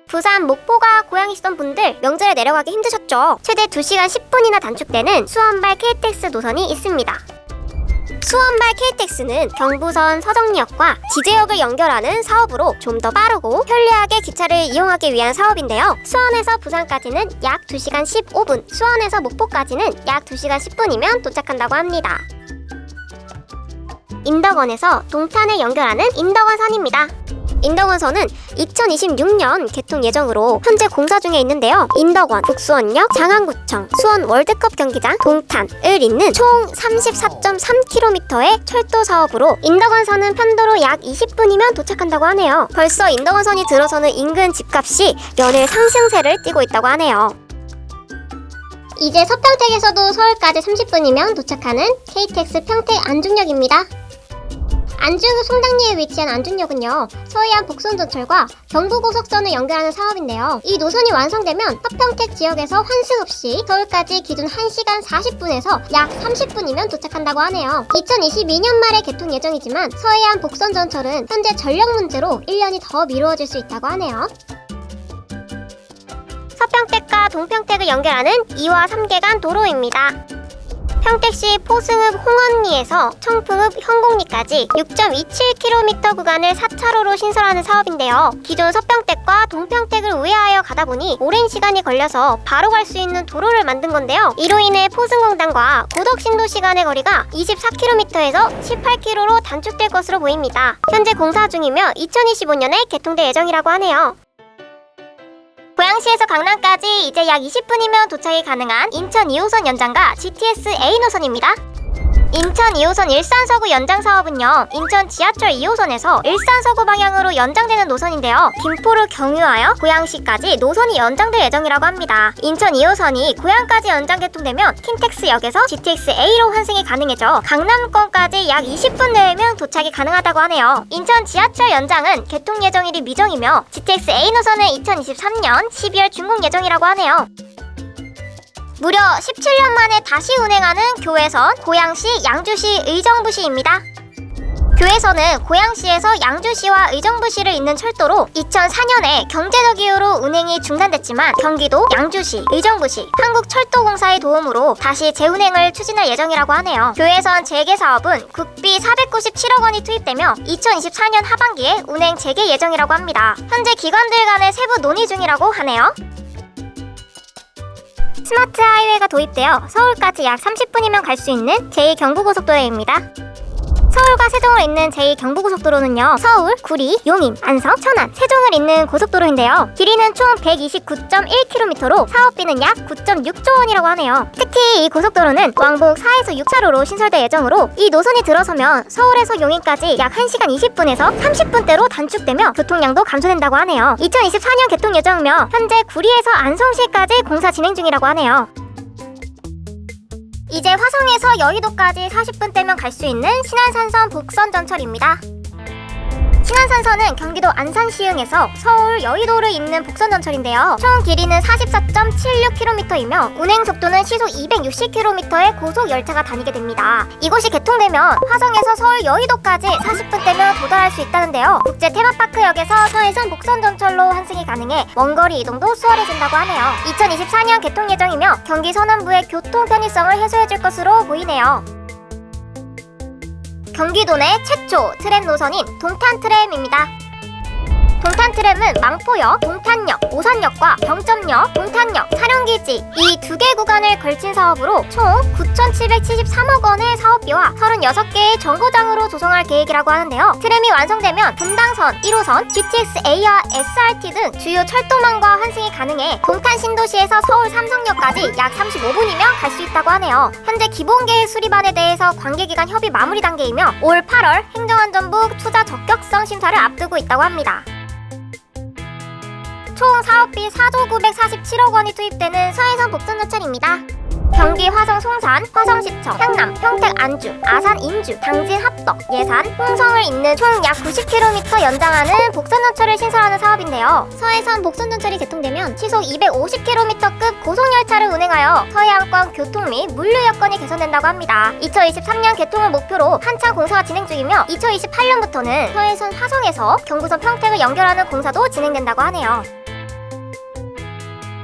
부산, 목포가 고향이시던 분들 명절에 내려가기 힘드셨죠? 최대 2시간 10분이나 단축되는 수원발 KTX 노선이 있습니다. 수원발 KTX는 경부선 서정리역과 지제역을 연결하는 사업으로 좀 더 빠르고 편리하게 기차를 이용하기 위한 사업인데요. 수원에서 부산까지는 약 2시간 15분, 수원에서 목포까지는 약 2시간 10분이면 도착한다고 합니다. 인덕원에서 동탄을 연결하는 인덕원선입니다. 인덕원선은 2026년 개통 예정으로 현재 공사 중에 있는데요. 인덕원, 북수원역, 장안구청, 수원 월드컵 경기장, 동탄을 잇는 총 34.3km의 철도 사업으로 인덕원선은 편도로 약 20분이면 도착한다고 하네요. 벌써 인덕원선이 들어서는 인근 집값이 연일 상승세를 띠고 있다고 하네요. 이제 서평택에서도 서울까지 30분이면 도착하는 KTX 평택 안중역입니다. 안중 송당리에 위치한 안중역은요, 서해안 복선전철과 경부고속선을 연결하는 사업인데요. 이 노선이 완성되면 서평택 지역에서 환승 없이 서울까지 기준 1시간 40분에서 약 30분이면 도착한다고 하네요. 2022년 말에 개통 예정이지만 서해안 복선전철은 현재 전력 문제로 1년이 더 미루어질 수 있다고 하네요. 서평택과 동평택을 연결하는 2와 3계간 도로입니다. 평택시 포승읍 홍언리에서 청풍읍 현곡리까지 6.27km 구간을 4차로로 신설하는 사업인데요. 기존 서평택과 동평택을 우회하여 가다 보니 오랜 시간이 걸려서 바로 갈 수 있는 도로를 만든 건데요. 이로 인해 포승공단과 고덕신도시 간의 거리가 24km에서 18km로 단축될 것으로 보입니다. 현재 공사 중이며 2025년에 개통될 예정이라고 하네요. 고양시에서 강남까지 이제 약 20분이면 도착이 가능한 인천 2호선 연장과 GTS A 노선입니다. 인천 2호선 일산서구 연장 사업은요, 인천 지하철 2호선에서 일산서구 방향으로 연장되는 노선인데요. 김포를 경유하여 고양시까지 노선이 연장될 예정이라고 합니다. 인천 2호선이 고양까지 연장 개통되면 킨텍스역에서 GTX A로 환승이 가능해져 강남권까지 약 20분 내외면 도착이 가능하다고 하네요. 인천 지하철 연장은 개통 예정일이 미정이며 GTX A 노선은 2023년 12월 준공 예정이라고 하네요. 무려 17년 만에 다시 운행하는 교외선 고양시, 양주시, 의정부시입니다. 교외선은 고양시에서 양주시와 의정부시를 잇는 철도로 2004년에 경제적 이유로 운행이 중단됐지만 경기도, 양주시, 의정부시, 한국철도공사의 도움으로 다시 재운행을 추진할 예정이라고 하네요. 교외선 재개 사업은 국비 497억 원이 투입되며 2024년 하반기에 운행 재개 예정이라고 합니다. 현재 기관들 간의 세부 논의 중이라고 하네요. 스마트 하이웨이가 도입되어 서울까지 약 30분이면 갈 수 있는 제2경부고속도로입니다. 서울과 세종을 잇는 제2경부고속도로는요, 서울, 구리, 용인, 안성, 천안, 세종을 잇는 고속도로인데요. 길이는 총 129.1km로 사업비는 약 9.6조 원이라고 하네요. 특히 이 고속도로는 왕복 4에서 6차로로 신설될 예정으로 이 노선이 들어서면 서울에서 용인까지 약 1시간 20분에서 30분대로 단축되며 교통량도 감소된다고 하네요. 2024년 개통 예정이며 현재 구리에서 안성시까지 공사 진행 중이라고 하네요. 이제 화성에서 여의도까지 40분대면 갈 수 있는 신안산선 복선전철입니다. 신안산선은 경기도 안산시흥에서 서울 여의도를 잇는 복선전철인데요. 총 길이는 44.76km이며 운행속도는 시속 260km의 고속열차가 다니게 됩니다. 이곳이 개통되면 화성에서 서울 여의도까지 40분대면 도달할 수 있다는데요. 국제 테마파크역에서 서해선 복선전철로 환승이 가능해 원거리 이동도 수월해진다고 하네요. 2024년 개통 예정이며 경기 서남부의 교통 편의성을 해소해줄 것으로 보이네요. 경기도 내 최초 트램 노선인 동탄트램입니다. 동탄트램은 망포역, 동탄역, 오산역과 병점역, 동탄역, 사령기지 이 2개 구간을 걸친 사업으로 총 9,773억 원의 사업비와 36개의 정거장으로 조성할 계획이라고 하는데요. 트램이 완성되면 분당선, 1호선, GTX A와 SRT 등 주요 철도망과 환승이 가능해 동탄 신도시에서 서울 삼성역까지 약 35분이면 갈 수 있다고 하네요. 현재 기본계획 수립안에 대해서 관계기관 협의 마무리 단계이며 올 8월 행정안전부 투자 적격성 심사를 앞두고 있다고 합니다. 총 사업비 4조 947억 원이 투입되는 서해선 복선전철입니다. 경기 화성 송산, 화성시청, 향남, 평택 안주, 아산 인주, 당진 합덕, 예산, 홍성을 잇는 총 약 90km 연장하는 복선전철을 신설하는 사업인데요. 서해선 복선전철이 개통되면 시속 250km급 고속열차를 운행하여 서해안권 교통 및 물류 여건이 개선된다고 합니다. 2023년 개통을 목표로 한창 공사가 진행 중이며 2028년부터는 서해선 화성에서 경부선 평택을 연결하는 공사도 진행된다고 하네요.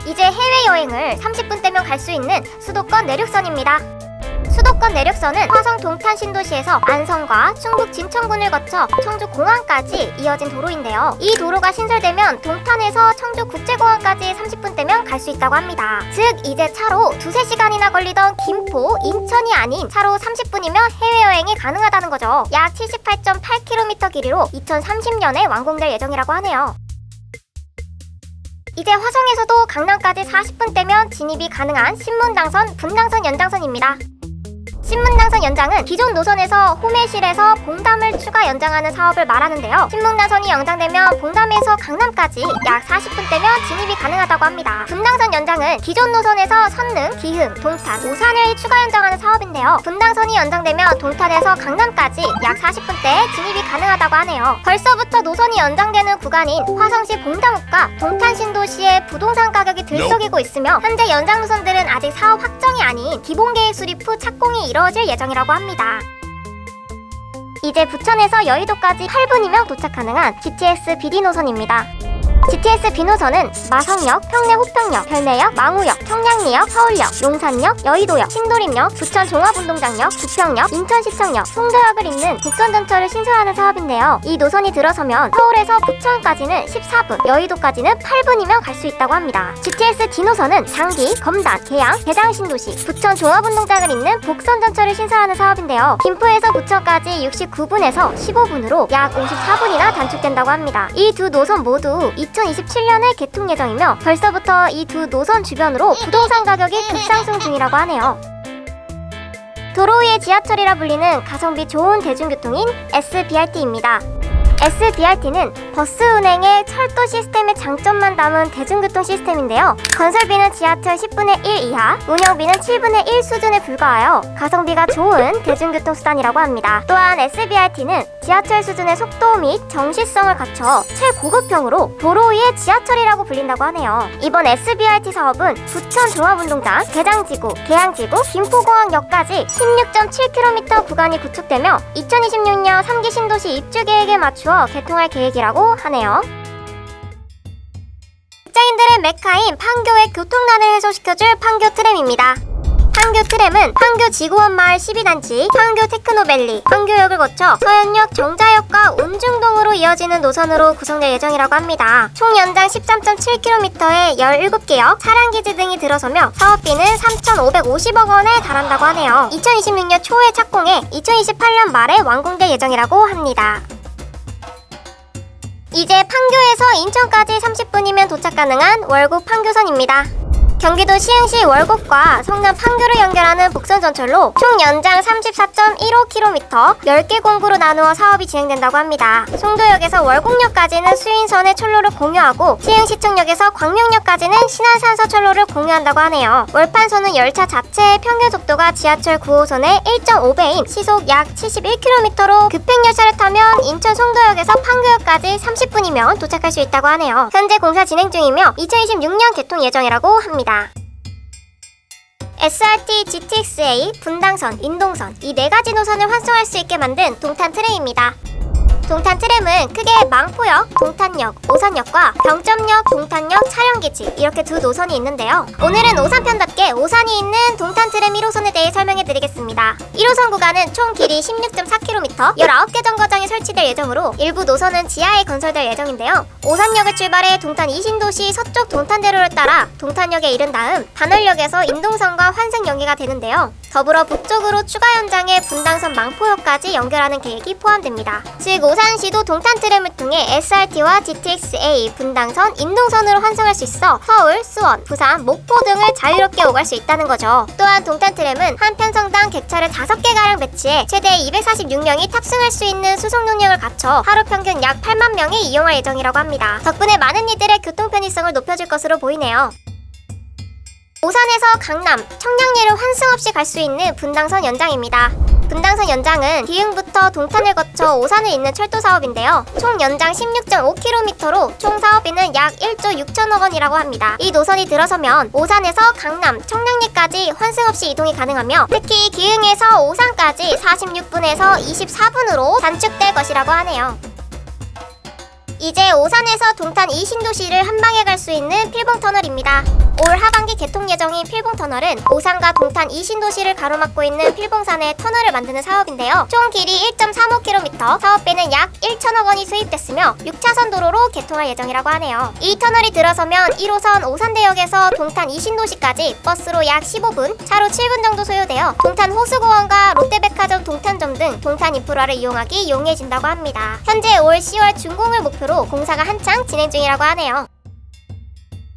이제 해외여행을 30분대면 갈 수 있는 수도권 내륙선입니다. 수도권 내륙선은 화성 동탄 신도시에서 안성과 충북 진천군을 거쳐 청주 공항까지 이어진 도로인데요. 이 도로가 신설되면 동탄에서 청주 국제공항까지 30분대면 갈 수 있다고 합니다. 즉 이제 차로 2~3시간이나 걸리던 김포, 인천이 아닌 차로 30분이면 해외여행이 가능하다는 거죠. 약 78.8km 길이로 2030년에 완공될 예정이라고 하네요. 이제 화성에서도 강남까지 40분대면 진입이 가능한 신문당선, 분당선 연장선입니다. 신문당선 연장은 기존 노선에서 호매실에서 봉담을 추가 연장하는 사업을 말하는데요. 신문당선이 연장되면 봉담에서 강남까지 약 40분대면 진입이 가능하다고 합니다. 분당선 연장은 기존 노선에서 선릉, 기흥, 동탄, 오산을 추가 연장하는 사업인데요. 분당선이 연장되면 동탄에서 강남까지 약 40분대 진입이 가능하다고 하네요. 벌써부터 노선이 연장되는 구간인 화성시 봉담읍과 동탄 신도시의 부동산 가격이 들썩이고 있으며 현재 연장 노선들은 아직 사업 확정이 아닌 기본계획 수립 후 착공이 이뤄질 예정이라고 합니다. 이제 부천에서 여의도까지 8분이면 도착 가능한 GTX BD 노선입니다. GTX B노선은 마성역, 평내 호평역, 별내역, 망우역, 청량리역, 서울역, 용산역, 여의도역, 신도림역, 부천 종합운동장역, 부평역, 인천시청역, 송도역을 잇는 국선 전철을 신설하는 사업인데요. 이 노선이 들어서면 서울에서 부천까지는 14분, 여의도까지는 8분이면 갈 수 있다고 합니다. GTX D노선은 장기, 검단, 계양, 대장신도시, 부천 종합운동장을 잇는 복선 전철을 신설하는 사업인데요. 김포에서 부천까지 69분에서 15분으로 약 54분이나 단축된다고 합니다. 이 두 노선 모두 2027년에 개통 예정이며 벌써부터 이 두 노선 주변으로 부동산 가격이 급상승 중이라고 하네요. 도로 위의 지하철이라 불리는 가성비 좋은 대중교통인 SBRT입니다. SBRT는 버스 운행의 철도 시스템의 장점만 담은 대중교통 시스템인데요. 건설비는 지하철 10분의 1 이하, 운영비는 7분의 1 수준에 불과하여 가성비가 좋은 대중교통 수단이라고 합니다. 또한 SBRT는 지하철 수준의 속도 및 정시성을 갖춰 최고급형으로 도로 위의 지하철이라고 불린다고 하네요. 이번 SBRT 사업은 부천 종합운동장, 대장지구, 계양지구, 김포공항역까지 16.7km 구간이 구축되며 2026년 3기 신도시 입주 계획에 맞추어 개통할 계획이라고 하네요. 직장인들의 메카인 판교의 교통난을 해소시켜줄 판교 트램입니다. 판교 트램은 판교 지구원 마을 12단지, 판교 테크노밸리, 판교역을 거쳐 서현역, 정자역과 운중동으로 이어지는 노선으로 구성될 예정이라고 합니다. 총 연장 13.7km의 17개 역, 차량기지 등이 들어서며 사업비는 3,550억 원에 달한다고 하네요. 2026년 초에 착공해 2028년 말에 완공될 예정이라고 합니다. 이제 판교에서 인천까지 30분이면 도착 가능한 월곡 판교선입니다. 경기도 시흥시 월곡과 성남 판교를 연결하는 복선 전철로 총 연장 34.15km, 10개 공구로 나누어 사업이 진행된다고 합니다. 송도역에서 월곡역까지는 수인선의 철로를 공유하고 시흥시청역에서 광명역까지는 신안산서 철로를 공유한다고 하네요. 월판선은 열차 자체의 평균 속도가 지하철 9호선의 1.5배인 시속 약 71km로 급행열차를 타면 인천 송도역에서 판교역까지 30분이면 도착할 수 있다고 하네요. 현재 공사 진행 중이며 2026년 개통 예정이라고 합니다. SRT, GTX-A, 분당선, 인동선 이 4가지 노선을 환승할 수 있게 만든 동탄 트램입니다. 동탄 트램은 크게 망포역, 동탄역, 오산역과 병점역, 동탄역, 차량기지 이렇게 두 노선이 있는데요. 오늘은 오산편답게 오산이 있는 동탄 트램 1호선에 대해 설명해드리겠습니다. 1호선 구간은 총 길이 16.4km, 19개 정거장이 설치될 예정으로 일부 노선은 지하에 건설될 예정인데요. 오산역을 출발해 동탄 이신도시 서쪽 동탄대로를 따라 동탄역에 이른 다음 단월역에서 인동선과 환승 연계가 되는데요. 더불어 북쪽으로 추가 연장해 분당선 망포역까지 연결하는 계획이 포함됩니다. 즉 오산시도 동탄 트램을 통해 SRT와 GTX-A, 분당선, 인동선으로 환승할 수 있어 서울, 수원, 부산, 목포 등을 자유롭게 오갈 수 있다는 거죠. 또한 동탄 트램은 한 편성당 객차를 5개가량 배치해 최대 246명이 탑승할 수 있는 수송 능력을 갖춰 하루 평균 약 8만 명이 이용할 예정이라고 합니다. 덕분에 많은 이들의 교통 편의성을 높여줄 것으로 보이네요. 오산에서 강남, 청량리를 환승 없이 갈 수 있는 분당선 연장입니다. 분당선 연장은 기흥부터 동탄을 거쳐 오산을 잇는 철도 사업인데요. 총 연장 16.5km로 총 사업비는 약 1조 6천억 원이라고 합니다. 이 노선이 들어서면 오산에서 강남, 청량리까지 환승 없이 이동이 가능하며 특히 기흥에서 오산까지 46분에서 24분으로 단축될 것이라고 하네요. 이제 오산에서 동탄 이신도시를 한방에 갈 수 있는 필봉터널입니다. 올 하반기 개통 예정인 필봉터널은 오산과 동탄 2신도시를 가로막고 있는 필봉산에 터널을 만드는 사업인데요. 총 길이 1.35km, 사업비는 약 1천억 원이 수입됐으며 6차선 도로로 개통할 예정이라고 하네요. 이 터널이 들어서면 1호선 오산대역에서 동탄 2신도시까지 버스로 약 15분, 차로 7분 정도 소요되어 동탄 호수공원과 롯데백화점 동탄점 등 동탄 인프라를 이용하기 용이해진다고 합니다. 현재 올 10월 준공을 목표로 공사가 한창 진행 중이라고 하네요.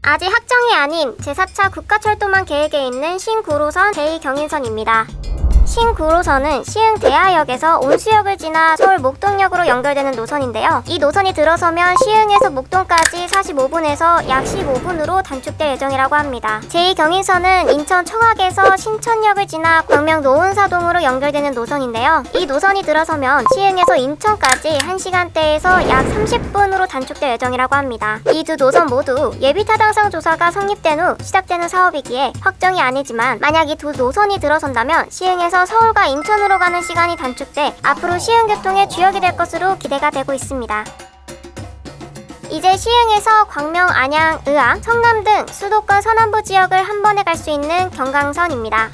아직 확정이 아닌 제4차 국가철도망 계획에 있는 신구로선 제2경인선입니다. 신구로선은 시흥 대하역에서 온수역을 지나 서울 목동역으로 연결되는 노선인데요. 이 노선이 들어서면 시흥에서 목동까지 45분에서 약 15분으로 단축될 예정이라고 합니다. 제2경인선은 인천 청학에서 신천역을 지나 광명 노은사동으로 연결되는 노선인데요. 이 노선이 들어서면 시흥에서 인천까지 1시간대에서 약 30분으로 단축될 예정이라고 합니다. 이 두 노선 모두 예비타당성 조사가 성립된 후 시작되는 사업이기에 확정이 아니지만 만약 이 두 노선이 들어선다면 시흥에서 서울과 인천으로 가는 시간이 단축돼 앞으로 시흥교통의 주역이 될 것으로 기대가 되고 있습니다. 이제 시흥에서 광명, 안양, 의왕, 성남 등 수도권 서남부 지역을 한 번에 갈 수 있는 경강선입니다.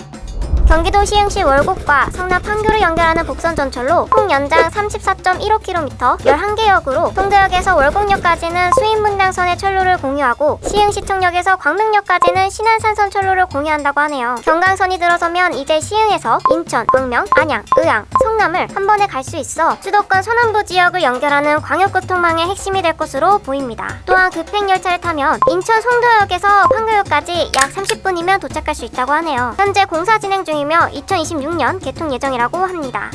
경기도 시흥시 월곡과 성남 판교를 연결하는 복선 전철로 총 연장 34.15km, 11개 역으로 송도역에서 월곡역까지는 수인분당선의 철로를 공유하고 시흥시청역에서 광명역까지는 신안산선 철로를 공유한다고 하네요. 경강선이 들어서면 이제 시흥에서 인천, 광명, 안양, 의왕, 성남을 한 번에 갈 수 있어 수도권 서남부 지역을 연결하는 광역교통망의 핵심이 될 것으로 보입니다. 또한 급행열차를 타면 인천 송도역에서 판교역까지 약 30분이면 도착할 수 있다고 하네요. 현재 공사 진행 중이며 2026년 개통 예정이라고 합니다.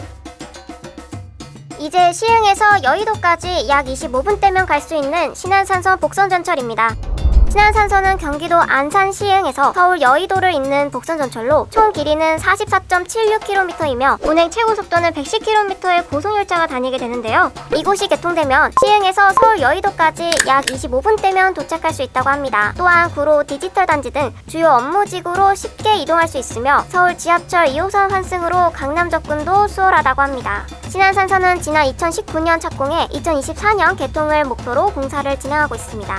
이제 시흥에서 여의도까지 약 25분대면 갈 수 있는 신안산선 복선전철입니다. 신안산선은 경기도 안산 시흥에서 서울 여의도를 잇는 복선전철로 총 길이는 44.76km이며 운행 최고 속도는 110km의 고속열차가 다니게 되는데요. 이곳이 개통되면 시흥에서 서울 여의도까지 약 25분대면 도착할 수 있다고 합니다. 또한 구로 디지털 단지 등 주요 업무지구로 쉽게 이동할 수 있으며 서울 지하철 2호선 환승으로 강남 접근도 수월하다고 합니다. 신안산선은 지난 2019년 착공해 2024년 개통을 목표로 공사를 진행하고 있습니다.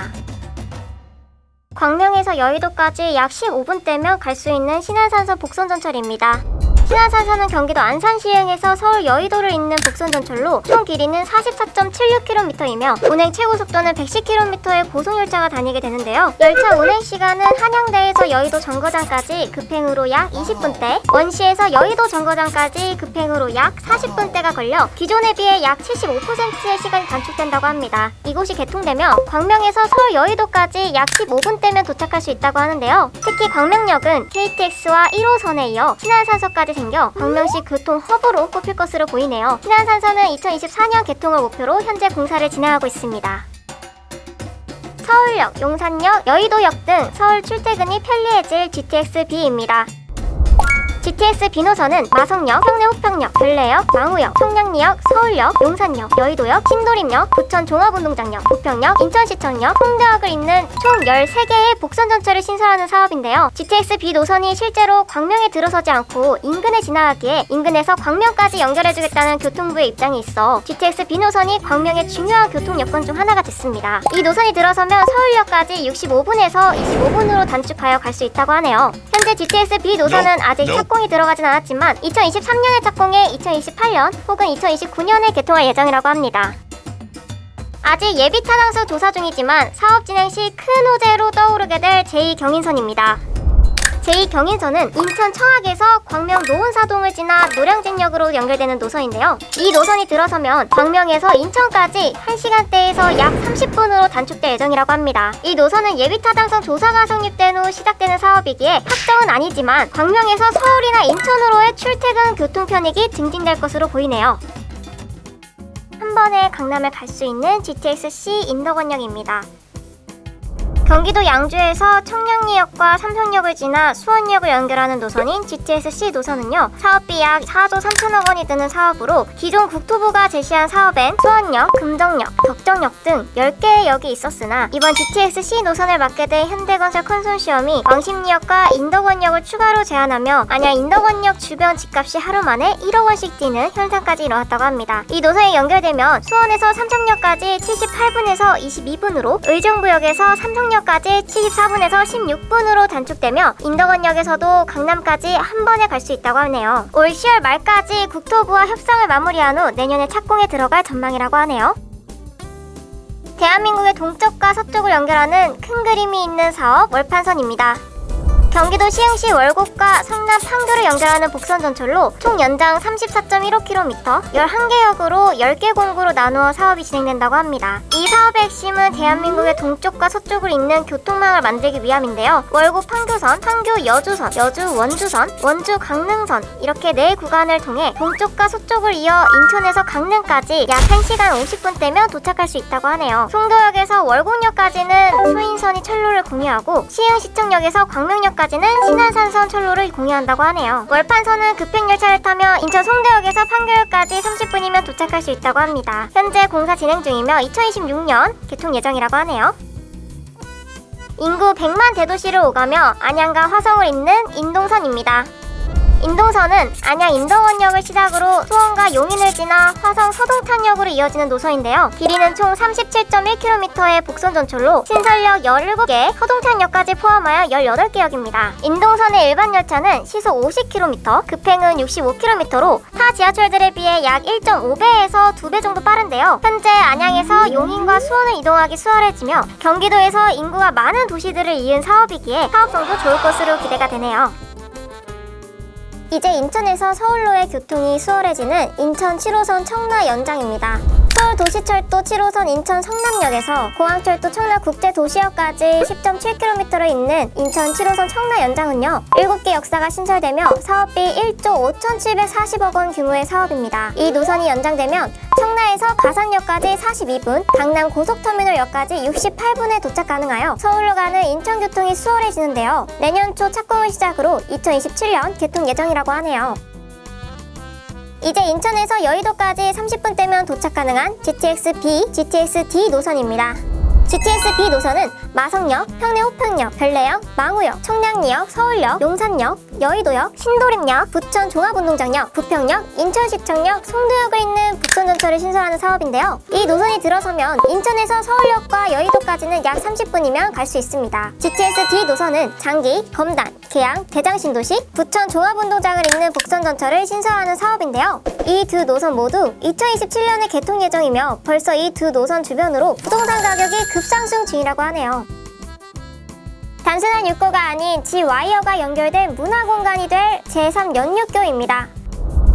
광명에서 여의도까지 약 15분대면 갈 수 있는 신안산선 복선전철입니다. 신안산선은 경기도 안산 시흥에서 서울 여의도를 잇는 복선전철로 총 길이는 44.76km이며 운행 최고 속도는 110km의 고속열차가 다니게 되는데요. 열차 운행 시간은 한양대에서 여의도 정거장까지 급행으로 약 20분대, 원시에서 여의도 정거장까지 급행으로 약 40분대가 걸려 기존에 비해 약 75%의 시간이 단축된다고 합니다. 이곳이 개통되면 광명에서 서울 여의도까지 약 15분대면 도착할 수 있다고 하는데요. 특히 광명역은 KTX와 1호선에 이어 신안산선까지 생겨 광명시 교통 허브로 꼽힐 것으로 보이네요. 신안산선은 2024년 개통을 목표로 현재 공사를 진행하고 있습니다. 서울역, 용산역, 여의도역 등 서울 출퇴근이 편리해질 GTX-B입니다. GTX-B 노선은 마성역, 평내 호평역, 별내역, 망우역, 청량리역, 서울역, 용산역, 여의도역, 신도림역, 부천 종합운동장역, 부평역, 인천시청역, 송도역을 잇는 총 13개의 복선전철을 신설하는 사업인데요. GTX-B 노선이 실제로 광명에 들어서지 않고 인근에 지나가기에 인근에서 광명까지 연결해주겠다는 교통부의 입장이 있어 GTX-B 노선이 광명의 중요한 교통 여건 중 하나가 됐습니다. 이 노선이 들어서면 서울역까지 65분에서 25분으로 단축하여 갈 수 있다고 하네요. 현재 GTX-B 노선은 아직 착공이 들어가진 않았지만 2023년에 착공해 2028년 혹은 2029년에 개통할 예정이라고 합니다. 아직 예비 타당성 조사 중이지만 사업 진행 시 큰 호재로 떠오르게 될 제2경인선입니다. 제2경인선은 인천 청학에서 광명 노은사동을 지나 노량진역으로 연결되는 노선인데요. 이 노선이 들어서면 광명에서 인천까지 1시간대에서 약 30분으로 단축될 예정이라고 합니다. 이 노선은 예비타당성 조사가 성립된 후 시작되는 사업이기에 확정은 아니지만 광명에서 서울이나 인천으로의 출퇴근 교통 편익이 증진될 것으로 보이네요. 한 번에 강남을 갈 수 있는 GTX-C 인덕원역입니다. 경기도 양주에서 청량리역과 삼성역을 지나 수원역을 연결하는 노선인 GTX-C 노선은요, 사업비 약 4조 3천억 원이 드는 사업으로 기존 국토부가 제시한 사업엔 수원역, 금정역, 덕정역 등 10개의 역이 있었으나 이번 GTX-C 노선을 맡게 된 현대건설 컨소시엄이 왕십리역과 인덕원역을 추가로 제안하며 만약 인덕원역 주변 집값이 하루 만에 1억 원씩 뛰는 현상까지 일어났다고 합니다. 이 노선이 연결되면 수원에서 삼성역까지 78분에서 22분으로 의정부역에서 삼성역 월곡역까지 74분에서 16분으로 단축되며 인덕원역에서도 강남까지 한 번에 갈 수 있다고 하네요. 올 10월 말까지 국토부와 협상을 마무리한 후 내년에 착공에 들어갈 전망이라고 하네요. 대한민국의 동쪽과 서쪽을 연결하는 큰 그림이 있는 사업 월판선입니다. 경기도 시흥시 월곡과 성남 판교를 연결하는 복선 전철로 총 연장 34.15km, 11개 역으로 10개 공구로 나누어 사업이 진행된다고 합니다. 이 사업의 핵심은 대한민국의 동쪽과 서쪽을 잇는 교통망을 만들기 위함인데요. 월곡 판교선, 판교 여주선, 여주 원주선, 원주 강릉선 이렇게 4구간을 통해 동쪽과 서쪽을 이어 인천에서 강릉까지 약 1시간 50분대면 도착할 수 있다고 하네요. 송도역에서 월곡역까지는 소인선이 철로를 공유하고 시흥시청역에서 광명역까지는 신안산선 철로를 공유한다고 하네요. 월판선은 급행열차를 타며 인천 송도역에서 판교역까지 30분이면 도착할 수 있다고 합니다. 현재 공사 진행 중이며 2026년 개통 예정이라고 하네요. 인구 100만 대도시를 오가며 안양과 화성을 잇는 인동선입니다. 인동선은 안양 인덕원역을 시작으로 수원과 용인을 지나 화성 서동탄역으로 이어지는 노선인데요. 길이는 총 37.1km의 복선 전철로 신설역 17개, 서동탄역까지 포함하여 18개 역입니다. 인동선의 일반 열차는 시속 50km, 급행은 65km로 타 지하철들에 비해 약 1.5배에서 2배 정도 빠른데요. 현재 안양에서 용인과 수원을 이동하기 수월해지며 경기도에서 인구가 많은 도시들을 이은 사업이기에 사업성도 좋을 것으로 기대가 되네요. 이제 인천에서 서울로의 교통이 수월해지는 인천 7호선 청라 연장입니다. 서울도시철도 7호선 인천 성남역에서 공항철도 청라국제도시역까지 10.7km를 잇는 인천 7호선 청라 연장은요, 7개 역사가 신설되며 사업비 1조 5,740억 원 규모의 사업입니다. 이 노선이 연장되면 청라에서 가산역까지 42분, 강남 고속터미널역까지 68분에 도착 가능하여 서울로 가는 인천교통이 수월해지는데요. 내년 초 착공을 시작으로 2027년 개통 예정이라고 하네요. 이제 인천에서 여의도까지 30분대면 도착 가능한 GTX-B, GTX-D 노선입니다. GTX-B 노선은 마성역, 평내호평역, 별내역, 망우역, 청량리역, 서울역, 용산역, 여의도역, 신도림역, 부천 종합운동장역, 부평역, 인천시청역, 송도역을 잇는 북선전철을 신설하는 사업인데요. 이 노선이 들어서면 인천에서 서울역과 여의도까지는 약 30분이면 갈 수 있습니다. GTX-D 노선은 장기, 검단, 계양, 대장신도시, 부천 종합운동장을 잇는 북선전철을 신설하는 사업인데요. 이 두 노선 모두 2027년에 개통 예정이며 벌써 이 두 노선 주변으로 부동산 가격이 급상승 중이라고 하네요. 단순한 육고가 아닌 지와이어가 연결된 문화공간이 될 제3연육교입니다.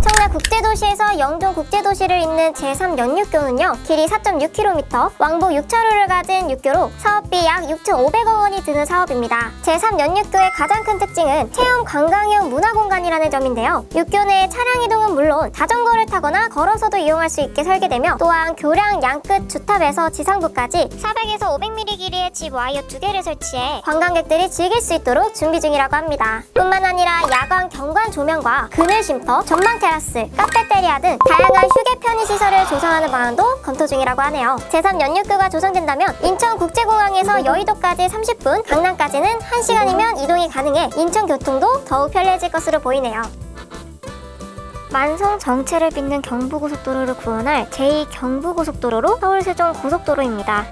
청라국제도시에서 영종국제도시를 잇는 제3연육교는요, 길이 4.6km, 왕복 6차로를 가진 육교로 사업비 약 6,500억 원이 드는 사업입니다. 제3연육교의 가장 큰 특징은 체험 관광형 문화공간이라는 점인데요. 육교 내 차량 이동은 물론 자전거를 타거나 걸어서도 이용할 수 있게 설계되며 또한 교량 양끝 주탑에서 지상부까지 400에서 500mm 길이의 지와이어 2개를 설치해 관광객들이 즐길 수 있도록 준비 중이라고 합니다. 뿐만 아니라 야광 경관 조명과 그늘 쉼터, 전망 테라스, 카페테리아 등 다양한 휴게 편의시설을 조성하는 방안도 검토 중이라고 하네요. 제3연육교가 조성된다면 인천국제공항에서 여의도까지 30분, 강남까지는 1시간이면 이동이 가능해 인천교통도 더욱 편리해질 것으로 보이네요. 만성 정체를 빚는 경부고속도로를 구원할 제2경부고속도로로 서울-세종-고속도로입니다.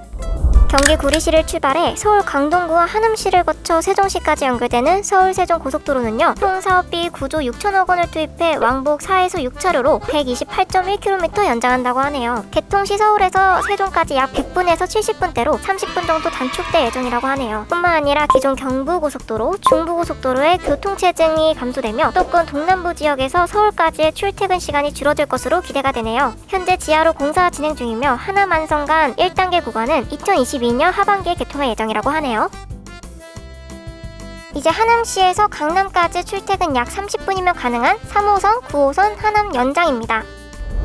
경기 구리시를 출발해 서울 강동구와 하남시를 거쳐 세종시까지 연결되는 서울-세종-고속도로는요, 총 사업비 9조 6천억 원을 투입해 왕복 4에서 6차로로 128.1km 연장한다고 하네요. 개통 시 서울에서 세종까지 약 100분에서 70분대로 30분 정도 단축될 예정이라고 하네요. 뿐만 아니라 기존 경부고속도로, 중부고속도로의 교통체증이 감소되며 수도권 동남부 지역에서 서울까지의 출퇴근 시간이 줄어들 것으로 기대가 되네요. 현재 지하로 공사 진행 중이며 하남-안성 간 1단계 구간은 2022년 하반기에 개통할 예정이라고 하네요. 이제 하남시에서 강남까지 출퇴근 약 30분이면 가능한 3호선, 9호선 하남 연장입니다.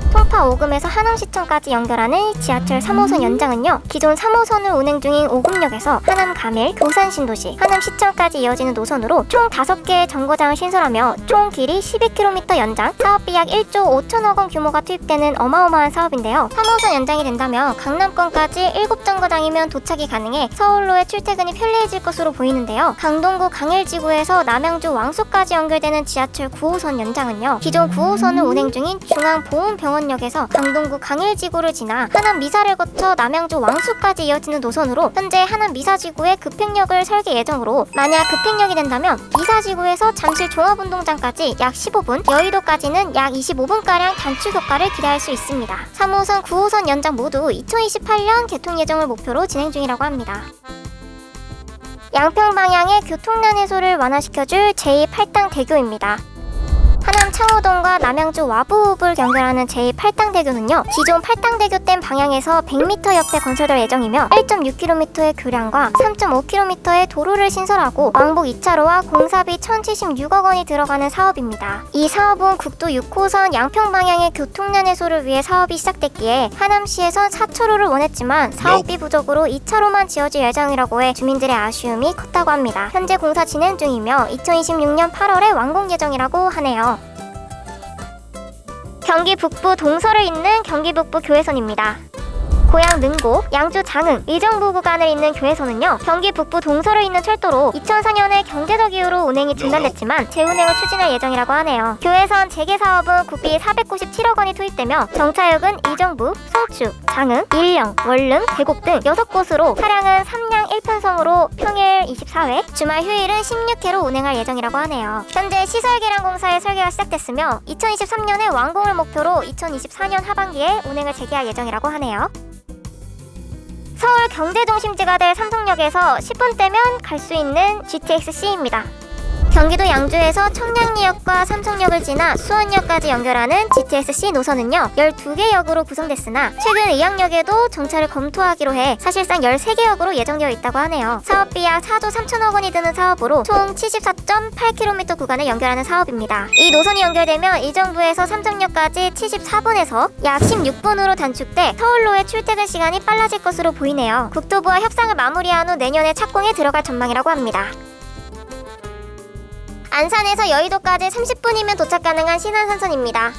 송파 오금에서 하남시청까지 연결하는 지하철 3호선 연장은요, 기존 3호선을 운행 중인 오금역에서 하남 가밀, 오산 신도시, 하남시청까지 이어지는 노선으로 총 5개의 정거장을 신설하며 총 길이 12km 연장, 사업비 약 1조 5천억 원 규모가 투입되는 어마어마한 사업인데요. 3호선 연장이 된다면 강남권까지 7정거장이면 도착이 가능해 서울로의 출퇴근이 편리해질 것으로 보이는데요. 강동구 강일지구에서 남양주 왕수까지 연결되는 지하철 9호선 연장은요, 기존 9호선을 운행 중인 중앙보훈병원 삼성역에서 강동구 강일지구를 지나 하남 미사를 거쳐 남양주 왕수까지 이어지는 노선으로 현재 하남 미사지구에 급행역을 설계 예정으로, 만약 급행역이 된다면 미사지구에서 잠실 종합운동장까지 약 15분, 여의도까지는 약 25분가량 단축 효과를 기대할 수 있습니다. 3호선, 9호선 연장 모두 2028년 개통 예정을 목표로 진행 중이라고 합니다. 양평 방향의 교통난 해소를 완화시켜줄 제2팔당대교입니다. 하남 창호동과 남양주 와부읍을 연결하는 제2팔당대교는요, 기존 팔당대교댐 방향에서 100m 옆에 건설될 예정이며 1.6km의 교량과 3.5km의 도로를 신설하고 왕복 2차로와 공사비 1,076억 원이 들어가는 사업입니다. 이 사업은 국도 6호선 양평 방향의 교통난 해소를 위해 사업이 시작됐기에 하남시에선 4차로를 원했지만 사업비 부족으로 2차로만 지어질 예정이라고 해 주민들의 아쉬움이 컸다고 합니다. 현재 공사 진행 중이며 2026년 8월에 완공 예정이라고 하네요. 경기 북부 동서를 잇는 경기 북부 교외선입니다. 고양 능곡, 양주 장흥, 의정부 구간을 잇는 교외선은요, 경기 북부 동서를 잇는 철도로 2004년에 경제적 이유로 운행이 중단됐지만 재운행을 추진할 예정이라고 하네요. 교외선 재개 사업은 국비 497억 원이 투입되며 정차역은 의정부, 송추, 장흥, 일령, 월릉, 계곡 등 6곳으로 차량은 3량 1편성으로 평일 24회, 주말 휴일은 16회로 운행할 예정이라고 하네요. 현재 시설 개량 공사의 설계가 시작됐으며 2023년에 완공을 목표로 2024년 하반기에 운행을 재개할 예정이라고 하네요. 서울 경제중심지가 될 삼성역에서 10분대면 갈 수 있는 GTX-C입니다. 경기도 양주에서 청량리역과 삼성역을 지나 수원역까지 연결하는 GTX-C 노선은요, 12개 역으로 구성됐으나 최근 의학역에도 정차를 검토하기로 해 사실상 13개 역으로 예정되어 있다고 하네요. 사업비 약 4조 3천억 원이 드는 사업으로 총 74.8km 구간을 연결하는 사업입니다. 이 노선이 연결되면 의정부에서 삼성역까지 74분에서 약 16분으로 단축돼 서울로의 출퇴근 시간이 빨라질 것으로 보이네요. 국토부와 협상을 마무리한 후 내년에 착공에 들어갈 전망이라고 합니다. 안산에서 여의도까지 30분이면 도착 가능한 신안산선입니다.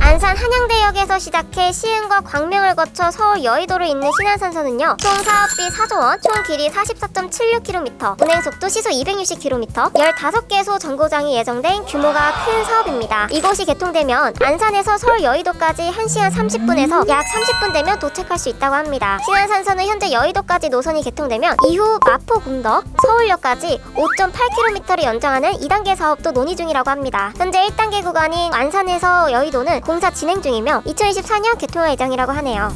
안산 한양대역에서 시작해 시흥과 광명을 거쳐 서울 여의도를 잇는 신안산선은요, 총 사업비 4조 원, 총 길이 44.76km, 운행속도 시속 260km, 15개소 정거장이 예정된 규모가 큰 사업입니다. 이곳이 개통되면 안산에서 서울 여의도까지 1시간 30분에서 약 30분 되면 도착할 수 있다고 합니다. 신안산선은 현재 여의도까지 노선이 개통되면 이후 마포 공덕, 서울역까지 5.8km를 연장하는 2단계 사업도 논의 중이라고 합니다. 현재 1단계 구간인 안산에서 여의도는 공사 진행 중이며 2024년 개통할 예정이라고 하네요.